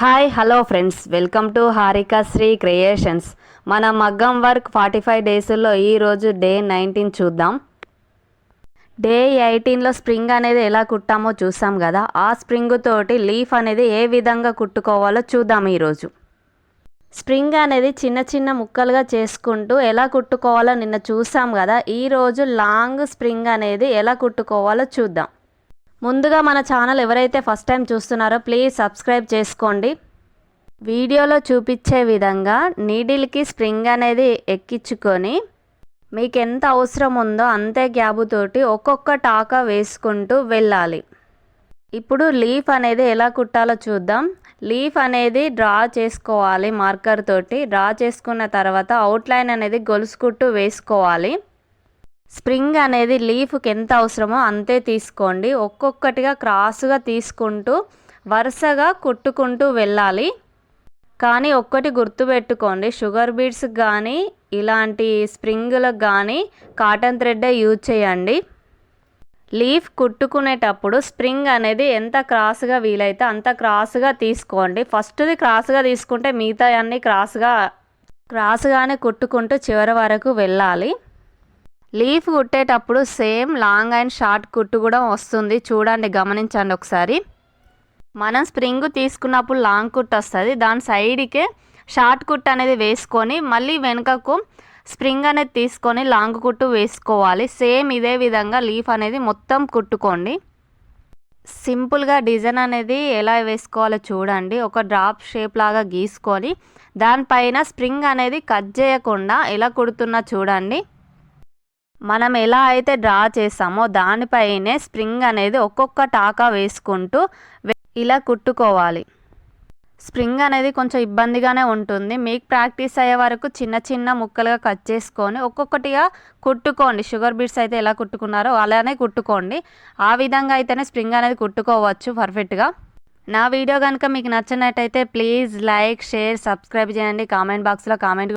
Hi hello friends, welcome to Harika Sri creations. మన మగ్గం work 45 డేస్లో ఈరోజు డే 19 చూద్దాం. డే 18లో స్ప్రింగ్ అనేది ఎలా కుట్టామో చూసాం కదా. ఆ స్ప్రింగ్ తోటి లీఫ్ అనేది ఏ విధంగా కుట్టుకోవాలో చూద్దాం. ఈరోజు స్ప్రింగ్ అనేది చిన్న చిన్న ముక్కలుగా చేసుకుంటూ ఎలా కుట్టుకోవాలో నిన్న చూసాం కదా. ఈరోజు లాంగ్ స్ప్రింగ్ అనేది ఎలా కుట్టుకోవాలో చూద్దాం. ముందుగా మన ఛానల్ ఎవరైతే ఫస్ట్ టైం చూస్తున్నారో ప్లీజ్ సబ్స్క్రైబ్ చేసుకోండి. వీడియోలో చూపించే విధంగా నీడిల్కి స్ప్రింగ్ అనేది ఎక్కించుకొని మీకు ఎంత అవసరం ఉందో అంతే గ్యాబుతోటి ఒక్కొక్క టాకా వేసుకుంటూ వెళ్ళాలి. ఇప్పుడు లీఫ్ అనేది ఎలా కుట్టాలో చూద్దాం. లీఫ్ అనేది డ్రా చేసుకోవాలి. మార్కర్ తోటి డ్రా చేసుకున్న తర్వాత అవుట్లైన్ అనేది గొలుసు కుట్టు వేసుకోవాలి. స్ప్రింగ్ అనేది లీఫ్కి ఎంత అవసరమో అంతే తీసుకోండి. ఒక్కొక్కటిగా క్రాస్గా తీసుకుంటూ వరుసగా కుట్టుకుంటూ వెళ్ళాలి. కానీ ఒక్కటి గుర్తుపెట్టుకోండి, షుగర్ బీడ్స్ కానీ ఇలాంటి స్ప్రింగులకు కానీ కాటన్ థ్రెడ్డే యూజ్ చేయండి. లీఫ్ కుట్టుకునేటప్పుడు స్ప్రింగ్ అనేది ఎంత క్రాస్గా వీలైతే అంత క్రాస్గా తీసుకోండి. ఫస్ట్ది క్రాస్గా తీసుకుంటే మిగతా అన్నీ క్రాస్గానే కుట్టుకుంటూ చివరి వరకు వెళ్ళాలి. లీఫ్ కుట్టేటప్పుడు సేమ్ లాంగ్ అండ్ షార్ట్ కుట్టు కూడా వస్తుంది. చూడండి, గమనించండి ఒకసారి. మనం స్ప్రింగ్ తీసుకున్నప్పుడు లాంగ్ కుట్టు వస్తుంది, దాని సైడ్కే షార్ట్ కుట్టు అనేది వేసుకొని మళ్ళీ వెనుకకు స్ప్రింగ్ అనేది తీసుకొని లాంగ్ కుట్టు వేసుకోవాలి. సేమ్ ఇదే విధంగా లీఫ్ అనేది మొత్తం కుట్టుకోండి. సింపుల్గా డిజైన్ అనేది ఎలా వేసుకోవాలో చూడండి. ఒక డ్రాప్ షేప్ లాగా గీసుకొని దానిపైన స్ప్రింగ్ అనేది కట్ చేయకుండా ఎలా కుడుతున్నా చూడండి. మనం ఎలా అయితే డ్రా చేసామో దానిపైనే స్ప్రింగ్ అనేది ఒక్కొక్క టాకా వేసుకుంటూ ఇలా కుట్టుకోవాలి. స్ప్రింగ్ అనేది కొంచెం ఇబ్బందిగానే ఉంటుంది. మీకు ప్రాక్టీస్ అయ్యే వరకు చిన్న చిన్న ముక్కలుగా కట్ చేసుకొని ఒక్కొక్కటిగా కుట్టుకోండి. షుగర్ బీడ్స్ అయితే ఎలా కుట్టుకున్నారో అలానే కుట్టుకోండి. ఆ విధంగా అయితేనే స్ప్రింగ్ అనేది కుట్టుకోవచ్చు పర్ఫెక్ట్గా. నా వీడియో కనుక మీకు నచ్చినట్టయితే ప్లీజ్ లైక్, షేర్, సబ్స్క్రైబ్ చేయండి. కామెంట్ బాక్స్లో కామెంట్